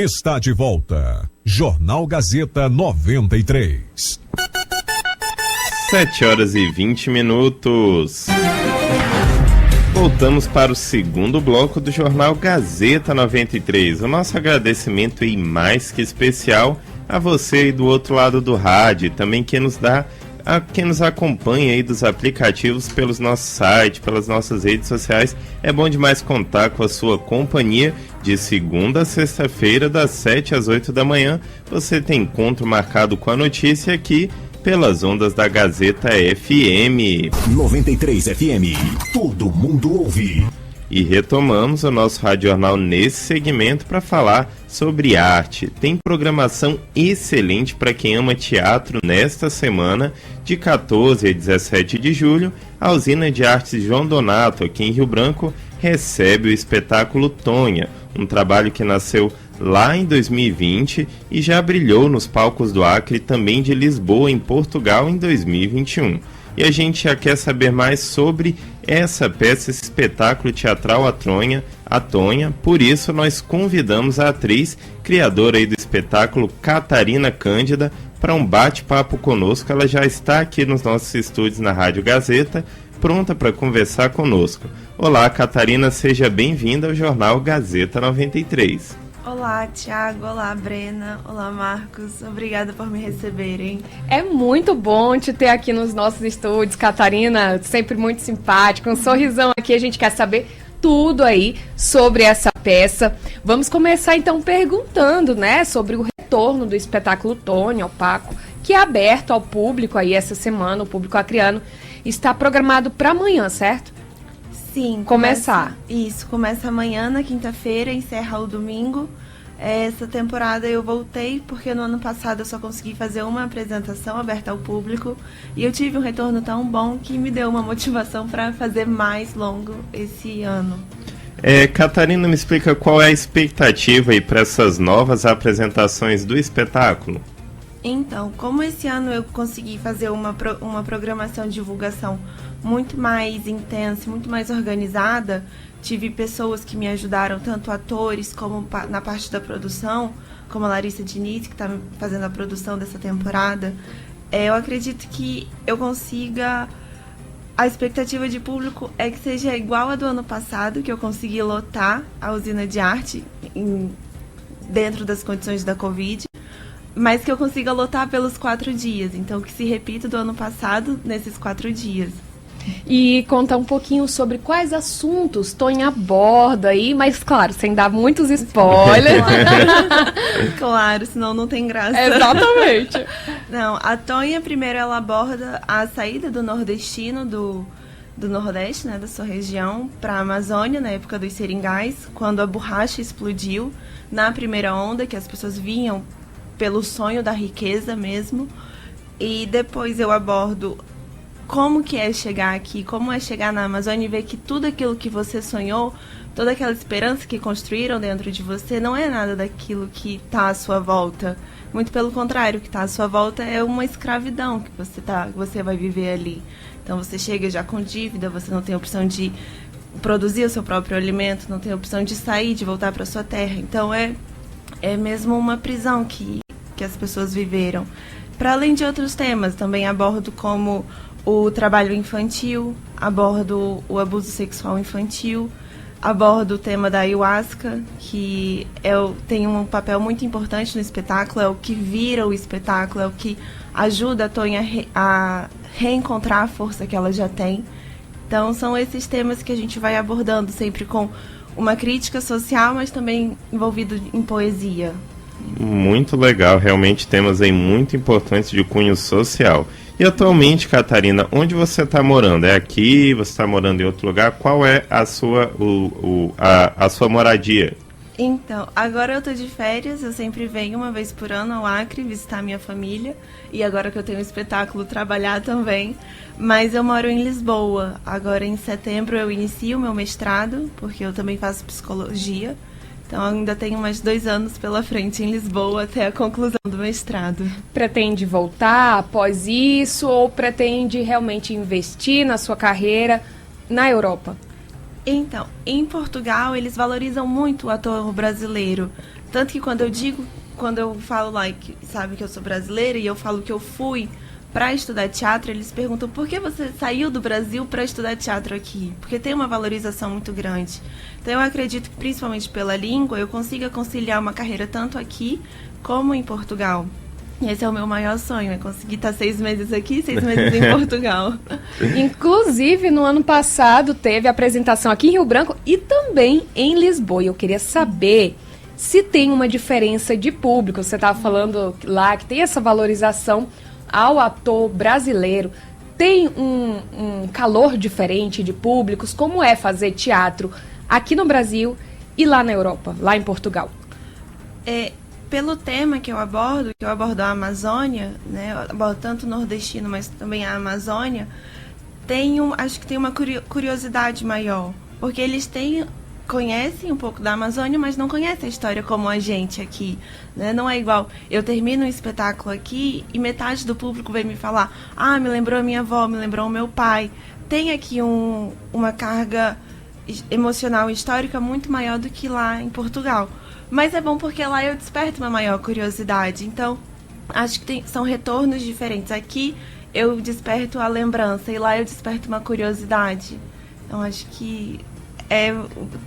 está de volta. Jornal Gazeta 93. 7h20. Voltamos para o segundo bloco do Jornal Gazeta 93. O nosso agradecimento é mais que especial a você aí do outro lado do rádio, e também quem nos acompanha aí dos aplicativos pelos nossos sites, pelas nossas redes sociais. É bom demais contar com a sua companhia de segunda a sexta-feira, das 7 às 8 da manhã. Você tem encontro marcado com a notícia aqui pelas ondas da Gazeta FM 93 FM, todo mundo ouve. E retomamos o nosso radiojornal nesse segmento para falar sobre arte. Tem programação excelente para quem ama teatro nesta semana, de 14 a 17 de julho. A Usina de Artes João Donato, aqui em Rio Branco, recebe o espetáculo Tonha, um trabalho que nasceu lá em 2020 e já brilhou nos palcos do Acre e também de Lisboa, em Portugal, em 2021. E a gente já quer saber mais sobre essa peça, esse espetáculo teatral A Tonha. Por isso nós convidamos a atriz, criadora aí do espetáculo, Catarina Cândida, para um bate-papo conosco. Ela já está aqui nos nossos estúdios na Rádio Gazeta, pronta para conversar conosco. Olá, Catarina, seja bem-vinda ao Jornal Gazeta 93. Olá, Thiago. Olá, Brena. Olá, Marcos. Obrigada por me receberem. É muito bom te ter aqui nos nossos estúdios, Catarina. Sempre muito simpática, um sorrisão aqui. A gente quer saber tudo aí sobre essa peça. Vamos começar então perguntando, né, sobre o retorno do espetáculo Tonha, Opaco, que é aberto ao público aí essa semana, o público acreano. Está programado para amanhã, certo? Sim. Começa amanhã, na quinta-feira, encerra o domingo. Essa temporada eu voltei porque no ano passado eu só consegui fazer uma apresentação aberta ao público e eu tive um retorno tão bom que me deu uma motivação para fazer mais longo esse ano. Catarina, me explica qual é a expectativa aí para essas novas apresentações do espetáculo? Então, como esse ano eu consegui fazer uma programação de divulgação muito mais intensa, muito mais organizada, tive pessoas que me ajudaram, tanto atores como na parte da produção, como a Larissa Diniz, que está fazendo a produção dessa temporada. Eu acredito que eu consiga... A expectativa de público é que seja igual a do ano passado, que eu consegui lotar a Usina de Arte dentro das condições da Covid, mas que eu consiga lotar pelos 4 dias. Então, que se repita do ano passado nesses 4 dias. E contar um pouquinho sobre quais assuntos Tonha aborda aí, mas claro, sem dar muitos spoilers. Claro, senão não tem graça. Exatamente. Não, a Tonha, primeiro, ela aborda a saída do nordestino, do Nordeste, né, da sua região, para a Amazônia, na época dos seringais, quando a borracha explodiu, na primeira onda, que as pessoas vinham pelo sonho da riqueza mesmo. E depois eu abordo como que é chegar aqui, como é chegar na Amazônia e ver que tudo aquilo que você sonhou, toda aquela esperança que construíram dentro de você, não é nada daquilo que está à sua volta. Muito pelo contrário, o que está à sua volta é uma escravidão que você vai viver ali. Então você chega já com dívida, você não tem opção de produzir o seu próprio alimento, não tem opção de sair, de voltar para sua terra. Então é mesmo uma prisão que as pessoas viveram. Para além de outros temas, também abordo como o trabalho infantil, abordo o abuso sexual infantil, abordo o tema da ayahuasca, que tem um papel muito importante no espetáculo, é o que vira o espetáculo, é o que ajuda a Tonha a reencontrar a força que ela já tem. Então são esses temas que a gente vai abordando, sempre com uma crítica social, mas também envolvido em poesia. Muito legal, realmente temas aí muito importantes de cunho social. E atualmente, Catarina, onde você está morando? É aqui? Você está morando em outro lugar? Qual é a sua moradia? Então, agora eu tô de férias, eu sempre venho uma vez por ano ao Acre visitar minha família. E agora que eu tenho um espetáculo, trabalhar também. Mas eu moro em Lisboa. Agora em setembro eu inicio o meu mestrado, porque eu também faço psicologia. Então ainda tenho mais 2 anos pela frente em Lisboa até a conclusão do mestrado. Pretende voltar após isso ou pretende realmente investir na sua carreira na Europa? Então, em Portugal eles valorizam muito o ator brasileiro. Tanto que quando eu falo lá, que sabe que eu sou brasileira e eu falo que eu fui para estudar teatro, eles perguntam por que você saiu do Brasil para estudar teatro aqui? Porque tem uma valorização muito grande. Então eu acredito que principalmente pela língua eu consiga conciliar uma carreira tanto aqui como em Portugal. E esse é o meu maior sonho, é conseguir estar 6 meses aqui e 6 meses em Portugal. Inclusive, no ano passado teve apresentação aqui em Rio Branco e também em Lisboa. E eu queria saber se tem uma diferença de público. Você estava falando lá que tem essa valorização ao ator brasileiro. Tem um calor diferente de públicos? Como é fazer teatro aqui no Brasil e lá na Europa, lá em Portugal? Pelo tema que eu abordo a Amazônia, né, eu abordo tanto o nordestino, mas também a Amazônia, acho que tem uma curiosidade maior, porque eles conhecem um pouco da Amazônia, mas não conhecem a história como a gente aqui, né? Não é igual, eu termino um espetáculo aqui e metade do público vem me falar, me lembrou a minha avó, me lembrou o meu pai. Tem aqui uma carga emocional e histórica muito maior do que lá em Portugal. Mas é bom porque lá eu desperto uma maior curiosidade. Então, acho que são retornos diferentes. Aqui eu desperto a lembrança e lá eu desperto uma curiosidade. Então, acho que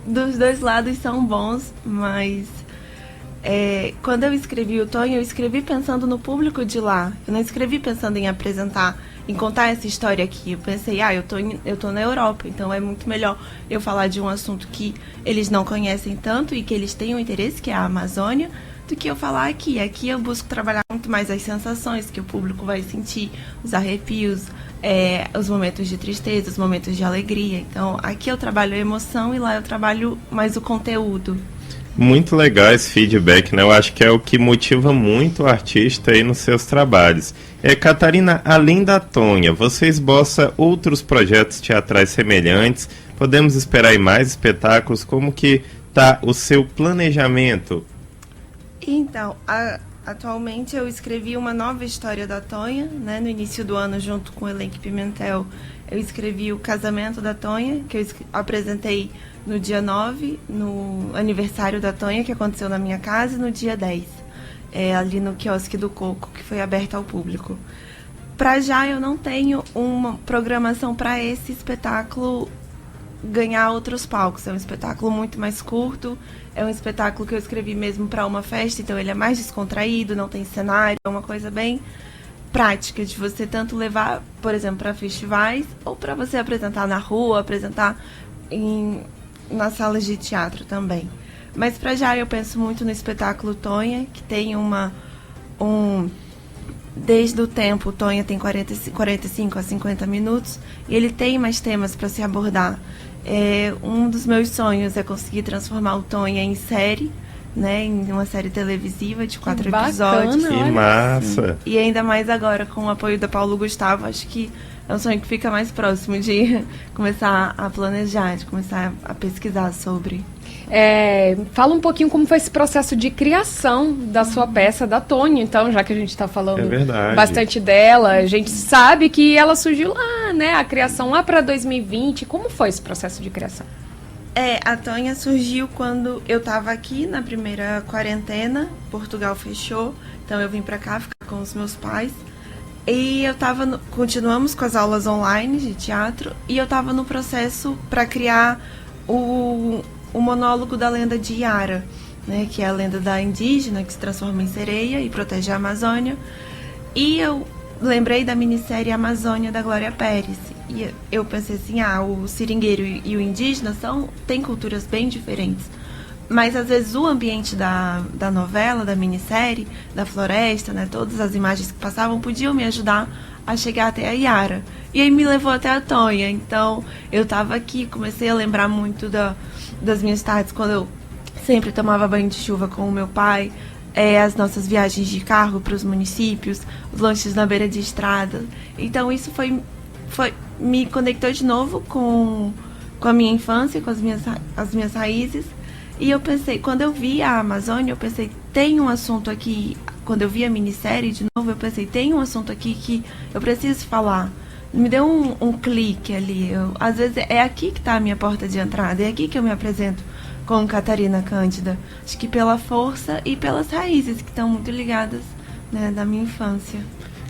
dos dois lados são bons, mas quando eu escrevi o Tonho, eu escrevi pensando no público de lá. Eu não escrevi pensando em apresentar, em contar essa história aqui. Eu pensei, eu tô na Europa, então é muito melhor eu falar de um assunto que eles não conhecem tanto e que eles têm um interesse, que é a Amazônia, do que eu falar aqui. Aqui eu busco trabalhar muito mais as sensações que o público vai sentir, os arrepios, os momentos de tristeza, os momentos de alegria. Então, aqui eu trabalho a emoção e lá eu trabalho mais o conteúdo. Muito legal esse feedback, né? Eu acho que é o que motiva muito o artista aí nos seus trabalhos. Catarina, além da Tonha, você esboça outros projetos teatrais semelhantes? Podemos esperar aí mais espetáculos? Como que tá o seu planejamento? Então, atualmente eu escrevi uma nova história da Tonha, né? No início do ano, junto com o Elenco Pimentel, eu escrevi o Casamento da Tonha, que eu apresentei no dia 9, no aniversário da Tonha, que aconteceu na minha casa, e no dia 10, ali no Quiosque do Coco, que foi aberto ao público. Para já eu não tenho uma programação para esse espetáculo ganhar outros palcos. É um espetáculo muito mais curto, é um espetáculo que eu escrevi mesmo para uma festa, então ele é mais descontraído, não tem cenário, é uma coisa bem prática de você tanto levar, por exemplo, para festivais ou para você apresentar na rua, apresentar nas salas de teatro também. Mas para já eu penso muito no espetáculo Tonha, que tem desde o tempo, o Tonha tem 45 a 50 minutos e ele tem mais temas para se abordar. Um dos meus sonhos é conseguir transformar o Tonha em série, né, em uma série televisiva de 4 episódios. Que massa! E ainda mais agora com o apoio da Paulo Gustavo, acho que é um sonho que fica mais próximo de começar a planejar, de começar a pesquisar sobre. Fala um pouquinho como foi esse processo de criação da sua peça, da Tonha, então, já que a gente está falando bastante dela, a gente sabe que ela surgiu lá, né, a criação lá para 2020. Como foi esse processo de criação? A Tonha surgiu quando eu estava aqui na primeira quarentena, Portugal fechou, então eu vim para cá ficar com os meus pais. E continuamos com as aulas online de teatro, e eu estava no processo para criar o monólogo da lenda de Yara, né, que é a lenda da indígena que se transforma em sereia e protege a Amazônia. E eu lembrei da minissérie Amazônia, da Glória Pérez. E eu pensei assim, o seringueiro e o indígena têm culturas bem diferentes. Mas, às vezes, o ambiente da novela, da minissérie, da floresta, né, todas as imagens que passavam podiam me ajudar a chegar até a Yara. E aí me levou até a Tonha. Então, eu estava aqui, comecei a lembrar muito das minhas tardes, quando eu sempre tomava banho de chuva com o meu pai, as nossas viagens de carro para os municípios, os lanches na beira de estrada. Então, isso me conectou de novo com a minha infância, com as minhas raízes. E eu pensei, quando eu vi a Amazônia, eu pensei, tem um assunto aqui. Quando eu vi a minissérie de novo, eu pensei, tem um assunto aqui que eu preciso falar. Me deu um clique ali. Às vezes é aqui que está a minha porta de entrada, é aqui que eu me apresento com Catarina Cândida. Acho que pela força e pelas raízes que estão muito ligadas, né, da minha infância.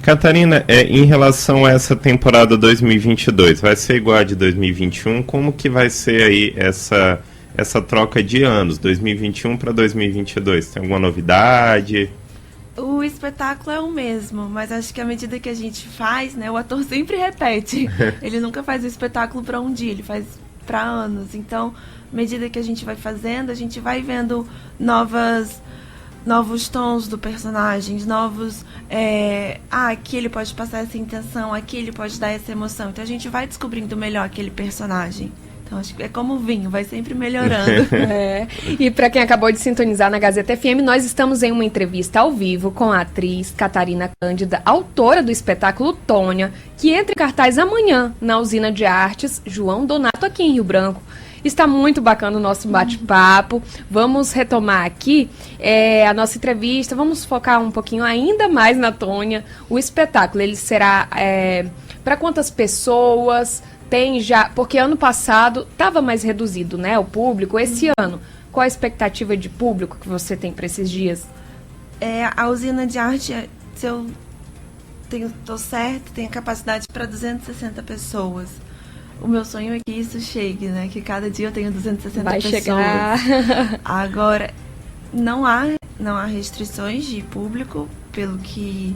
Catarina, em relação a essa temporada 2022, vai ser igual a de 2021? Como que vai ser aí essa troca de anos, 2021 para 2022? Tem alguma novidade? O espetáculo é o mesmo, mas acho que à medida que a gente faz, né, o ator sempre repete. Ele nunca faz o espetáculo para um dia, ele faz para anos. Então, à medida que a gente vai fazendo, a gente vai vendo novos tons do personagem, aqui ele pode passar essa intenção, aqui ele pode dar essa emoção. Então a gente vai descobrindo melhor aquele personagem. Então acho que é como o vinho, vai sempre melhorando. E para quem acabou de sintonizar na Gazeta FM, nós estamos em uma entrevista ao vivo com a atriz Catarina Cândida, autora do espetáculo Tônia, que entra em cartaz amanhã na Usina de Artes João Donato, aqui em Rio Branco. Está muito bacana o nosso bate-papo. Vamos retomar aqui a nossa entrevista. Vamos focar um pouquinho ainda mais na Tônia. O espetáculo, ele será para quantas pessoas? Tem já... Porque ano passado estava mais reduzido, né, o público. Esse ano, qual a expectativa de público que você tem para esses dias? A Usina de Arte, se eu estou certo, tem a capacidade para 260 pessoas. O meu sonho é que isso chegue, né? Que cada dia eu tenha 260 Vai pessoas. Chegar. Agora, não há restrições de público, pelo que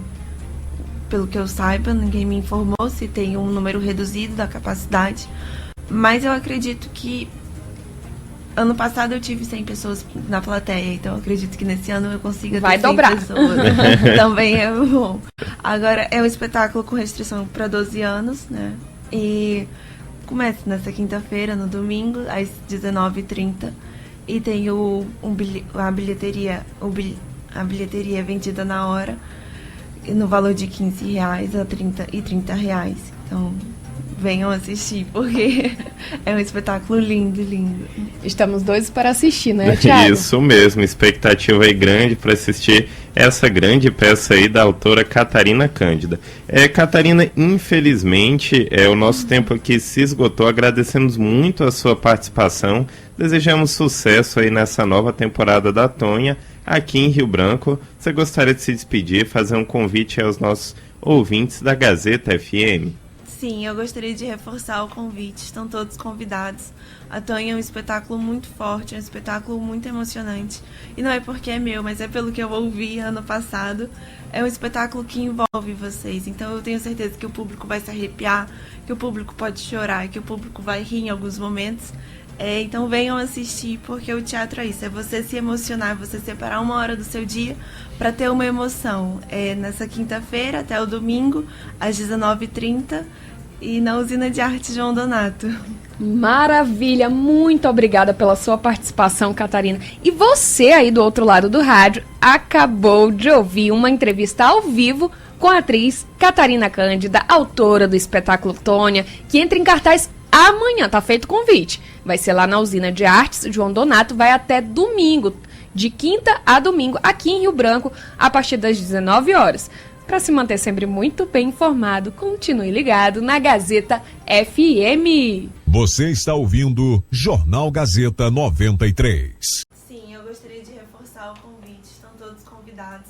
eu saiba, ninguém me informou se tem um número reduzido da capacidade. Mas eu acredito que ano passado eu tive 100 pessoas na plateia, então eu acredito que nesse ano eu consiga ter 100 dobrar. pessoas. Também é bom. Agora, é um espetáculo com restrição para 12 anos, né? E começa nessa quinta-feira, no domingo, às 19h30. E tem a bilheteria vendida na hora, no valor de R$15 a R$30. Então, venham assistir, porque é um espetáculo lindo, lindo. Estamos doidos para assistir, né, Thiago? Isso mesmo, expectativa aí grande para assistir essa grande peça aí da autora Catarina Cândida. Catarina, infelizmente, o nosso tempo aqui se esgotou. Agradecemos muito a sua participação. Desejamos sucesso aí nessa nova temporada da Tônia, aqui em Rio Branco. Você gostaria de se despedir, fazer um convite aos nossos ouvintes da Gazeta FM? Sim, eu gostaria de reforçar o convite, estão todos convidados. A Tônia é um espetáculo muito forte, é um espetáculo muito emocionante. E não é porque é meu, mas é pelo que eu ouvi ano passado. É um espetáculo que envolve vocês, então eu tenho certeza que o público vai se arrepiar, que o público pode chorar, que o público vai rir em alguns momentos. Então venham assistir, porque o teatro é isso, é você se emocionar, você separar uma hora do seu dia para ter uma emoção. Nessa quinta-feira até o domingo, às 19h30, e na Usina de Arte João Donato. Maravilha, muito obrigada pela sua participação, Catarina. E você aí do outro lado do rádio acabou de ouvir uma entrevista ao vivo com a atriz Catarina Cândida, autora do espetáculo Tônia, que entra em cartaz amanhã, tá feito o convite. Vai ser lá na Usina de Artes João Donato, vai até domingo, de quinta a domingo, aqui em Rio Branco, a partir das 19 horas. Para se manter sempre muito bem informado, continue ligado na Gazeta FM. Você está ouvindo Jornal Gazeta 93. Sim, eu gostaria de reforçar o convite, estão todos convidados.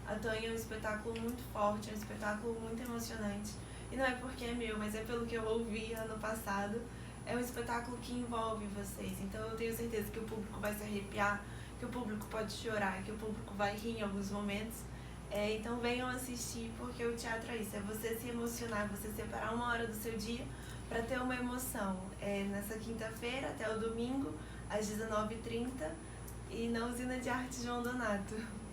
A Tônia é um espetáculo muito forte, é um espetáculo muito emocionante. E não é porque é meu, mas é pelo que eu ouvi ano passado. É um espetáculo que envolve vocês, então eu tenho certeza que o público vai se arrepiar, que o público pode chorar, que o público vai rir em alguns momentos. Então venham assistir, porque o teatro é isso, é você se emocionar, você separar uma hora do seu dia para ter uma emoção. Nessa quinta-feira até o domingo, às 19h30, e na Usina de Arte João Donato.